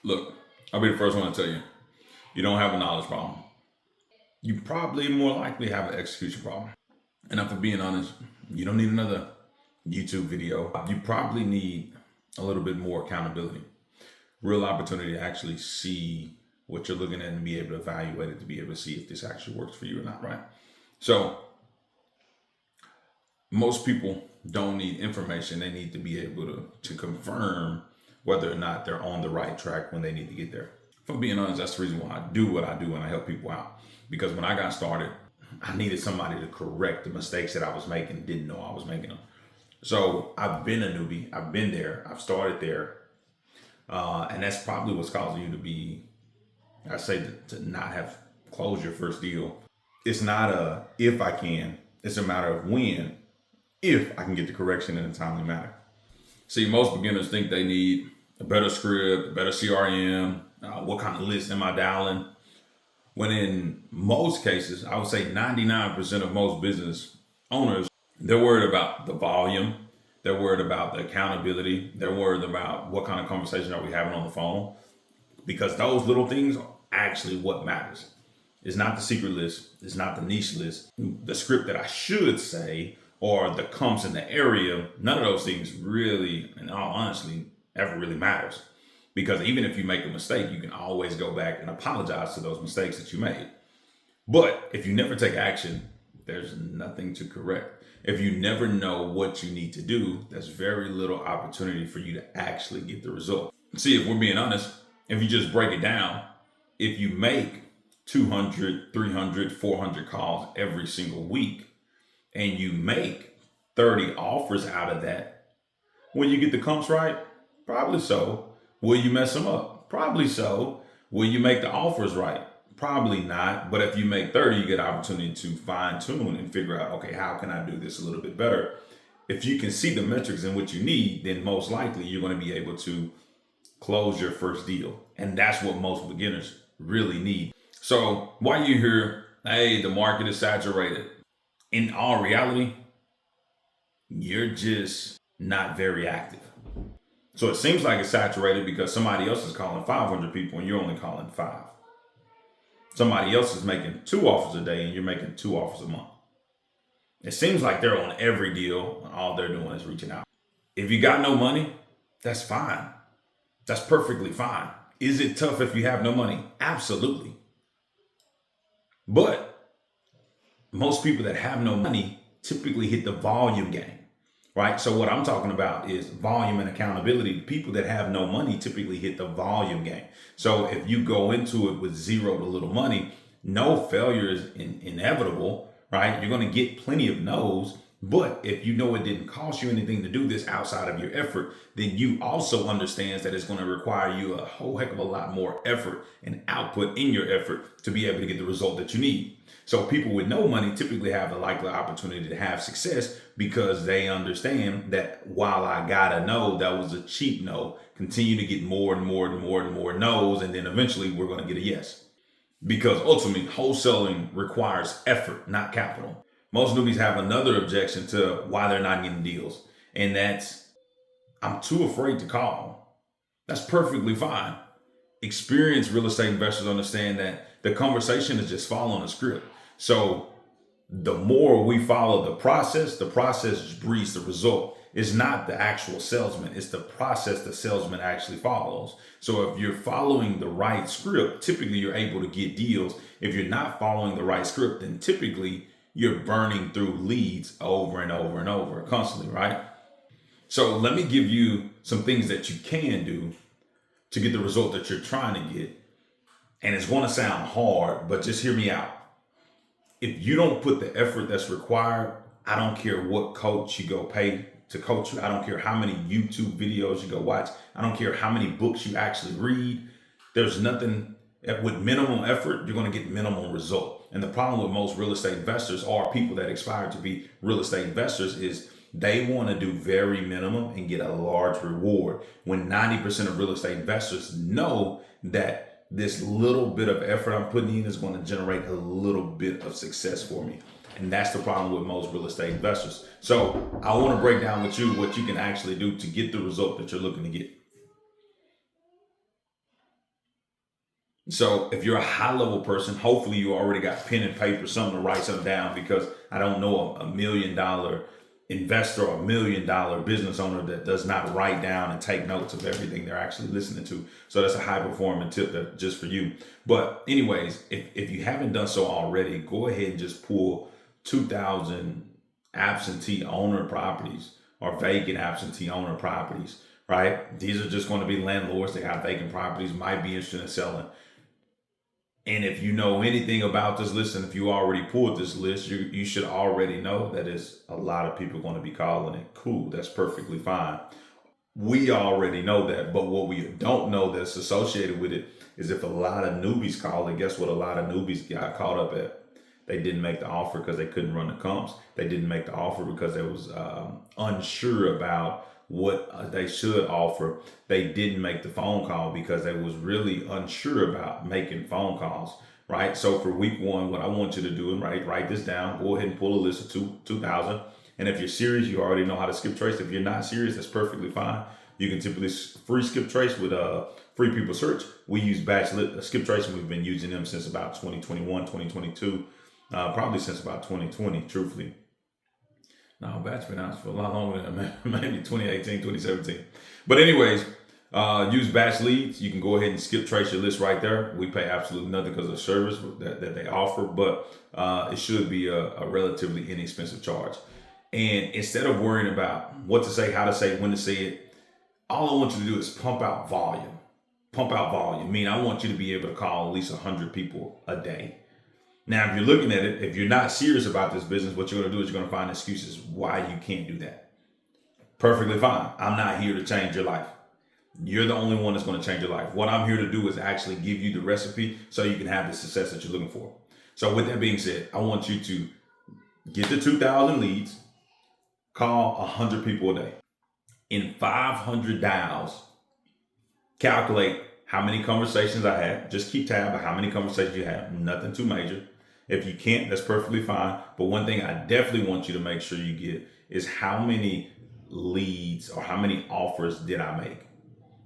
Look, I'll be the first one to tell you, you don't have a knowledge problem. You probably more likely have an execution problem. And if I'm being honest, you don't need another YouTube video. You probably need a little bit more accountability, real opportunity to actually see what you're looking at and be able to evaluate it, to be able to see if this actually works for you or not, right? So most people don't need information. They need to be able to confirm whether or not they're on the right track when they need to get there. If I'm being honest, that's the reason why I do what I do and I help people out. Because when I got started, I needed somebody to correct the mistakes that I was making, didn't know I was making them. So I've been a newbie. I've been there. I've started there. And that's probably what's causing you to be, I say, to not have closed your first deal. It's not a if I can, it's a matter of when, if I can get the correction in a timely manner. See, most beginners think they need a better script, a better CRM, what kind of list am I dialing? When in most cases, I would say 99% of most business owners, they're worried about the volume. They're worried about the accountability. They're worried about what kind of conversation are we having on the phone, because those little things are actually what matters. It's not the secret list. It's not the niche list. The script that I should say or the comps in the area, none of those things really, in all honesty, ever really matters. Because even if you make a mistake, you can always go back and apologize to those mistakes that you made. But if you never take action, there's nothing to correct. If you never know what you need to do, there's very little opportunity for you to actually get the result. See, if we're being honest, if you just break it down, if you make 200, 300, 400 calls every single week and you make 30 offers out of that, will you get the comps right? Probably so. Will you mess them up? Probably so. Will you make the offers right? Probably not. But if you make 30, you get opportunity to fine tune and figure out, okay, how can I do this a little bit better? If you can see the metrics and what you need, then most likely you're going to be able to close your first deal. And that's what most beginners really need. So while you hear, hey, the market is saturated, in all reality, you're just not very active. So it seems like it's saturated because somebody else is calling 500 people and you're only calling five. Somebody else is making 2 offers a day and you're making 2 offers a month. It seems like they're on every deal and all they're doing is reaching out. If you got no money, that's fine. That's perfectly fine. Is it tough if you have no money? Absolutely. But most people that have no money typically hit the volume game. Right. So what I'm talking about is volume and accountability. People that have no money typically hit the volume game. So if you go into it with zero to little money, no failure is inevitable, right? You're going to get plenty of no's. But if you know it didn't cost you anything to do this outside of your effort, then you also understand that it's going to require you a whole heck of a lot more effort and output in your effort to be able to get the result that you need. So people with no money typically have a likely opportunity to have success because they understand that while I got a no, that was a cheap no. Continue to get more and more and more and more no's, and then eventually we're going to get a yes. Because ultimately, wholesaling requires effort, not capital. Most newbies have another objection to why they're not getting deals, and that's, I'm too afraid to call. That's perfectly fine. Experienced real estate investors understand that the conversation is just following a script. So the more we follow the process breeds the result. It's not the actual salesman, it's the process the salesman actually follows. So if you're following the right script, typically you're able to get deals. If you're not following the right script, then typically you're burning through leads over and over and over constantly, right? So let me give you some things that you can do to get the result that you're trying to get. And it's going to sound hard, but just hear me out. If you don't put the effort that's required, I don't care what coach you go pay to coach you. I don't care how many YouTube videos you go watch. I don't care how many books you actually read. There's nothing, with minimal effort, you're going to get minimal result. And the problem with most real estate investors or people that aspire to be real estate investors is they want to do very minimum and get a large reward, when 90% of real estate investors know that this little bit of effort I'm putting in is going to generate a little bit of success for me. And that's the problem with most real estate investors. So I want to break down with you what you can actually do to get the result that you're looking to get. So if you're a high level person, hopefully you already got pen and paper, something to write something down, because I don't know a $1 million investor or $1 million business owner that does not write down and take notes of everything they're actually listening to. So that's a high performing tip that just for you. But anyways, if you haven't done so already, go ahead and just pull 2,000 absentee owner properties or vacant absentee owner properties, right? These are just going to be landlords that have vacant properties, might be interested in selling. And if you know anything about this list, and if you already pulled this list, you should already know that it's a lot of people going to be calling it. Cool, that's perfectly fine. We already know that, but what we don't know that's associated with it is if a lot of newbies call it, guess what a lot of newbies got caught up at? They didn't make the offer because they couldn't run the comps. They didn't make the offer because they was unsure about what they should offer. They didn't make the phone call because they was really unsure about making phone calls, right? So for week one, what I want you to do, and write this down, go ahead and pull a list of 2,000. And if you're serious, you already know how to skip trace. If you're not serious, that's perfectly fine. You can typically free skip trace with free people search. We use batch skip trace, and we've been using them since about 2021, 2022, probably since about 2020, truthfully. No, batch been out for a lot longer than that, maybe 2018, 2017. But anyways, use batch leads. You can go ahead and skip trace your list right there. We pay absolutely nothing because of the service that they offer, but it should be a relatively inexpensive charge. And instead of worrying about what to say, how to say, when to say it, all I want you to do is pump out volume. Pump out volume. I mean, I want you to be able to call at least 100 people a day. Now, if you're looking at it, if you're not serious about this business, what you're going to do is you're going to find excuses why you can't do that. Perfectly fine. I'm not here to change your life. You're the only one that's going to change your life. What I'm here to do is actually give you the recipe so you can have the success that you're looking for. So with that being said, I want you to get the 2,000 leads, call 100 people a day. In 500 dials, calculate how many conversations I had. Just keep tab of how many conversations you have. Nothing too major. If you can't, that's perfectly fine. But one thing I definitely want you to make sure you get is how many leads or how many offers did I make,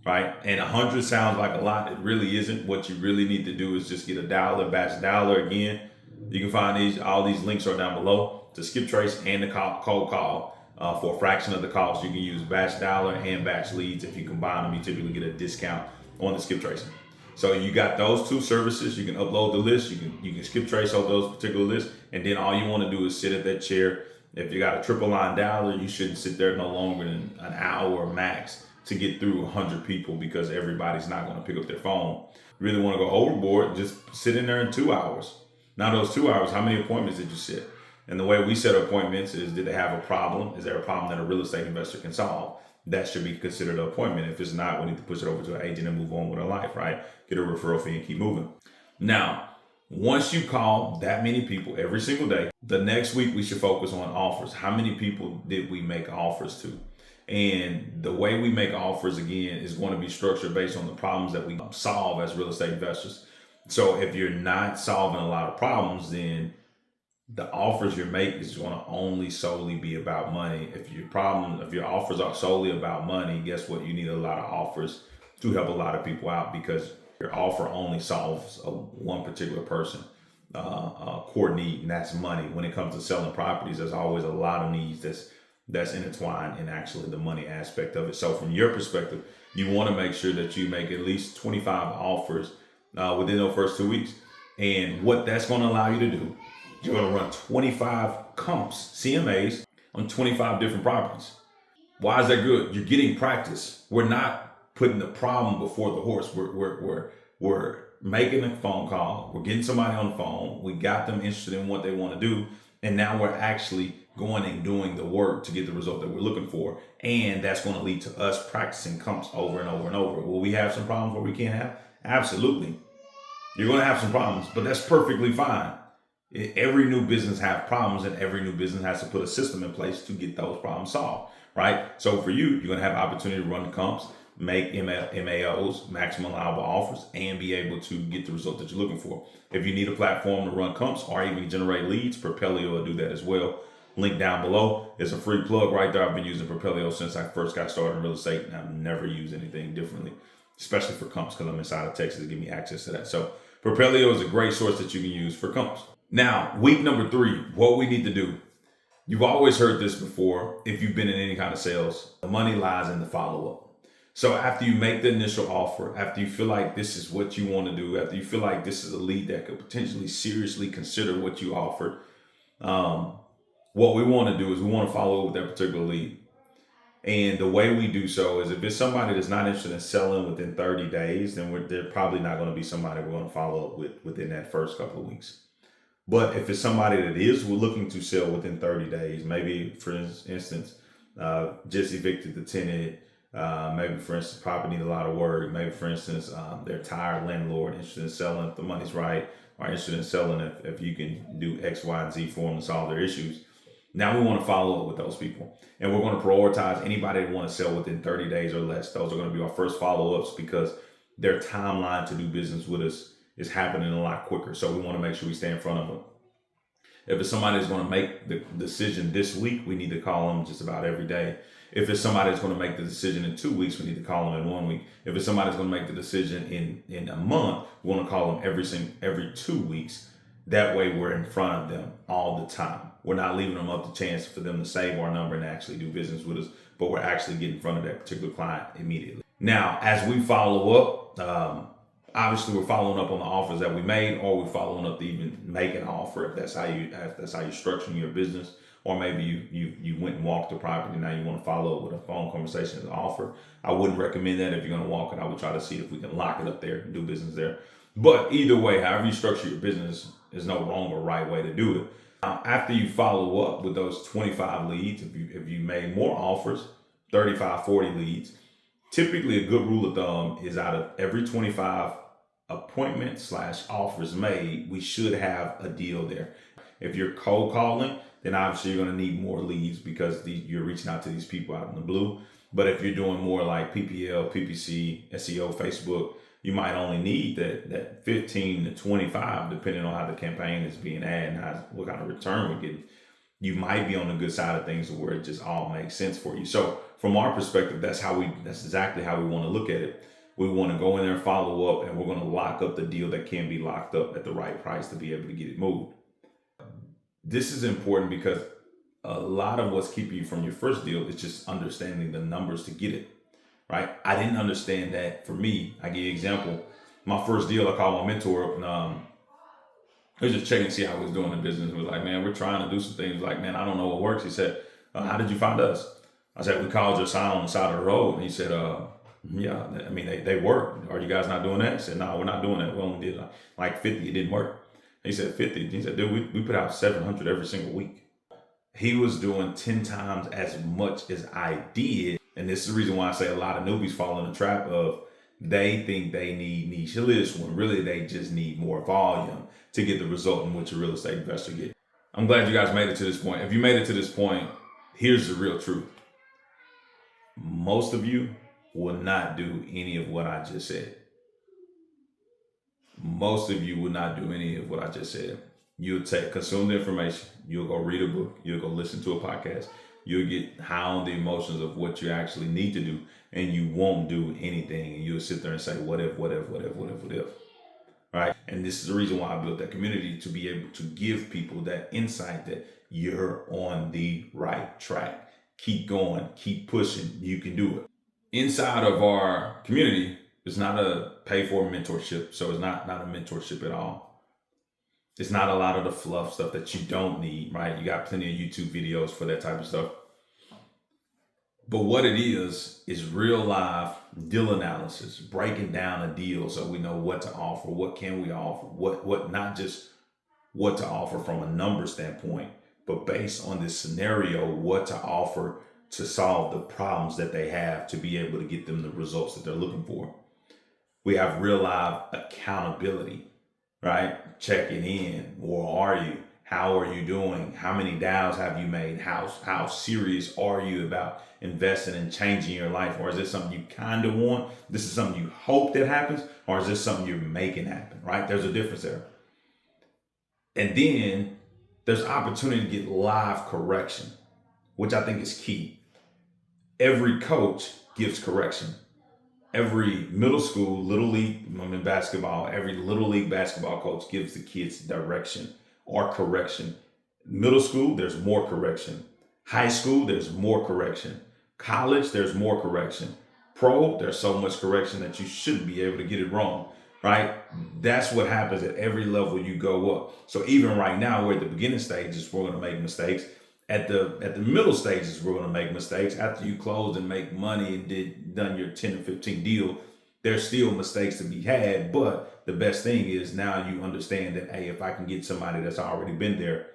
right? And 100 sounds like a lot. It really isn't. What you really need to do is just get a dialer, batch dialer again. You can find all these links are down below to skip trace and the cold call. For a fraction of the cost, you can use batch dialer and batch leads. If you combine them, you typically get a discount on the skip tracing. So you got those two services. You can upload the list. You can skip trace on those particular lists, and then all you want to do is sit at that chair. If you got a triple line dialer, you shouldn't sit there no longer than an hour max to get through 100 people, because everybody's not going to pick up their phone. Really want to go overboard, just sit in there in 2 hours. Now those 2 hours, how many appointments did you set? And the way we set appointments is, did they have a problem? Is there a problem that a real estate investor can solve? That should be considered an appointment. If it's not, we need to push it over to an agent and move on with our life, right? Get a referral fee and keep moving. Now, once you call that many people every single day, the next week we should focus on offers. How many people did we make offers to? And the way we make offers, again, is going to be structured based on the problems that we solve as real estate investors. So if you're not solving a lot of problems, then the offers you make is going to only solely be about money. If your offers are solely about money, guess what? You need a lot of offers to help a lot of people out, because your offer only solves one particular person core need, and that's money. When it comes to selling properties, there's always a lot of needs that's intertwined in actually the money aspect of it. So from your perspective, you want to make sure that you make at least 25 offers within those first 2 weeks. And what that's going to allow you to do, you're going to run 25 comps, CMAs, on 25 different properties. Why is that good? You're getting practice. We're not putting the problem before the horse. We're making a phone call. We're getting somebody on the phone. We got them interested in what they want to do. And now we're actually going and doing the work to get the result that we're looking for. And that's going to lead to us practicing comps over and over and over. Will we have some problems where we can't have? Absolutely. You're going to have some problems, but that's perfectly fine. Every new business has problems, and every new business has to put a system in place to get those problems solved, right? So for you, you're going to have opportunity to run the comps, make MAOs, maximum allowable offers, and be able to get the result that you're looking for. If you need a platform to run comps or even generate leads, Propelio will do that as well. Link down below. It's a free plug right there. I've been using Propelio since I first got started in real estate, and I've never used anything differently. especially for comps, because I'm inside of Texas, give me access to that. So Propelio is a great source that you can use for comps. Now, week number 3, what we need to do. You've always heard this before. If you've been in any kind of sales, the money lies in the follow-up. So after you make the initial offer, after you feel like this is what you want to do, after you feel like this is a lead that could potentially seriously consider what you offered, what we want to do is we want to follow up with that particular lead. And the way we do so is if it's somebody that's not interested in selling within 30 days, then they're probably not going to be somebody we're going to follow up with within that first couple of weeks. But if it's somebody that is looking to sell within 30 days, maybe for instance, just evicted the tenant, maybe for instance, property need a lot of work, maybe for instance, they're tired landlord, interested in selling if the money's right, or interested in selling if you can do X, Y, and Z for them to solve their issues. Now we want to follow up with those people, and we're going to prioritize anybody that want to sell within 30 days or less. Those are going to be our first follow-ups because their timeline to do business with us is happening a lot quicker. So we want to make sure we stay in front of them. If it's somebody that's going to make the decision this week, we need to call them just about every day. If it's somebody that's going to make the decision in 2 weeks, we need to call them in 1 week. If it's somebody that's going to make the decision in a month, we want to call them every 2 weeks. That way we're in front of them all the time. We're not leaving them up to chance for them to save our number and actually do business with us, but we're actually getting in front of that particular client immediately. Now, as we follow up, obviously we're following up on the offers that we made, or we're following up to even make an offer if that's how you're structuring your business, or maybe you went and walked the property. Now you want to follow up with a phone conversation as an offer. I wouldn't recommend that. If you're going to walk it, I would try to see if we can lock it up there and do business there. But either way, however you structure your business is no wrong or right way to do it. After you follow up with those 25 leads, if you made more offers, 35, 40 leads, typically a good rule of thumb is out of every 25 appointments / offers made, we should have a deal there. If you're cold calling, then obviously you're going to need more leads because you're reaching out to these people out in the blue. But if you're doing more like PPL, PPC, SEO, Facebook, you might only need that 15 to 25, depending on how the campaign is being ad and what kind of return we're getting. You might be on the good side of things where it just all makes sense for you. So from our perspective, that's exactly how we want to look at it. We want to go in there and follow up, and we're going to lock up the deal that can be locked up at the right price to be able to get it moved. This is important because a lot of what's keeping you from your first deal is just understanding the numbers to get it. Right? I didn't understand that. For me, I give you an example. My first deal, I called my mentor up and I was just checking to see how I was doing in business. He was like, man, we're trying to do some things. Like, man, I don't know what works. He said, how did you find us? I said, we called your sign on the side of the road. And he said, yeah, I mean, they work. Are you guys not doing that? I said, no, we're not doing that. We only did like 50. It didn't work. He said, 50. He said, dude, we put out 700 every single week. He was doing 10 times as much as I did. And this is the reason why I say a lot of newbies fall in the trap of they think they need niche lists when really they just need more volume to get the result in which a real estate investor gets. I'm glad you guys made it to this point. If you made it to this point, here's the real truth. Most of you will not do any of what I just said. Most of you will not do any of what I just said. You'll consume the information. You'll go read a book. You'll go listen to a podcast. You'll get high on the emotions of what you actually need to do, and you won't do anything. And you'll sit there and say, what if? Right? And this is the reason why I built that community, to be able to give people that insight that you're on the right track. Keep going, keep pushing. You can do it. Inside of our community, it's not a pay for mentorship. So it's not a mentorship at all. It's not a lot of the fluff stuff that you don't need, right? You got plenty of YouTube videos for that type of stuff. But what it is real live deal analysis, breaking down a deal so we know what to offer, what can we offer, what not just what to offer from a number standpoint, but based on this scenario, what to offer to solve the problems that they have to be able to get them the results that they're looking for. We have real live accountability. Right? Checking in. Where are you? How are you doing? How many dials have you made? How serious are you about investing and changing your life? Or is this something you kind of want? This is something you hope that happens? Or is this something you're making happen? Right? There's a difference there. And then there's opportunity to get live correction, which I think is key. Every coach gives correction. Every middle school, little league, basketball, every little league basketball coach gives the kids direction or correction. Middle school, there's more correction. High school, there's more correction. College, there's more correction. Pro, there's so much correction that you shouldn't be able to get it wrong, right? That's what happens at every level you go up. So even right now, we're at the beginning stages, we're going to make mistakes. At the middle stages, we're going to make mistakes. After you close and make money and done your 10 or 15 deal, there's still mistakes to be had. But the best thing is now you understand that, hey, if I can get somebody that's already been there,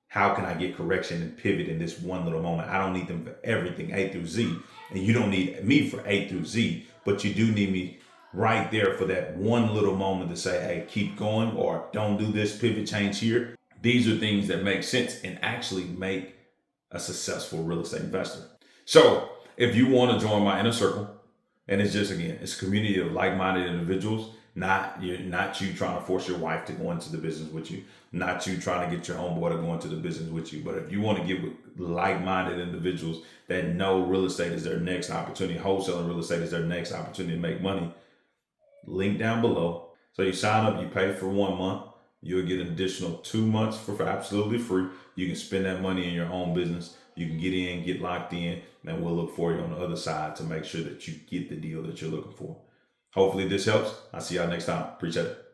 how can I get correction and pivot in this one little moment? I don't need them for everything A through Z. And you don't need me for A through Z, but you do need me right there for that one little moment to say, hey, keep going, or don't do this, pivot, change here. These are things that make sense and actually make a successful real estate investor. So if you want to join my inner circle, and it's just, again, it's a community of like-minded individuals, not you trying to force your wife to go into the business with you, not you trying to get your homeboy to go into the business with you. But if you want to get with like-minded individuals that know real estate is their next opportunity, wholesaling real estate is their next opportunity to make money, link down below. So you sign up, you pay for 1 month, you'll get an additional 2 months for absolutely free. You can spend that money in your own business. You can get in, get locked in, and we'll look for you on the other side to make sure that you get the deal that you're looking for. Hopefully this helps. I'll see y'all next time. Appreciate it.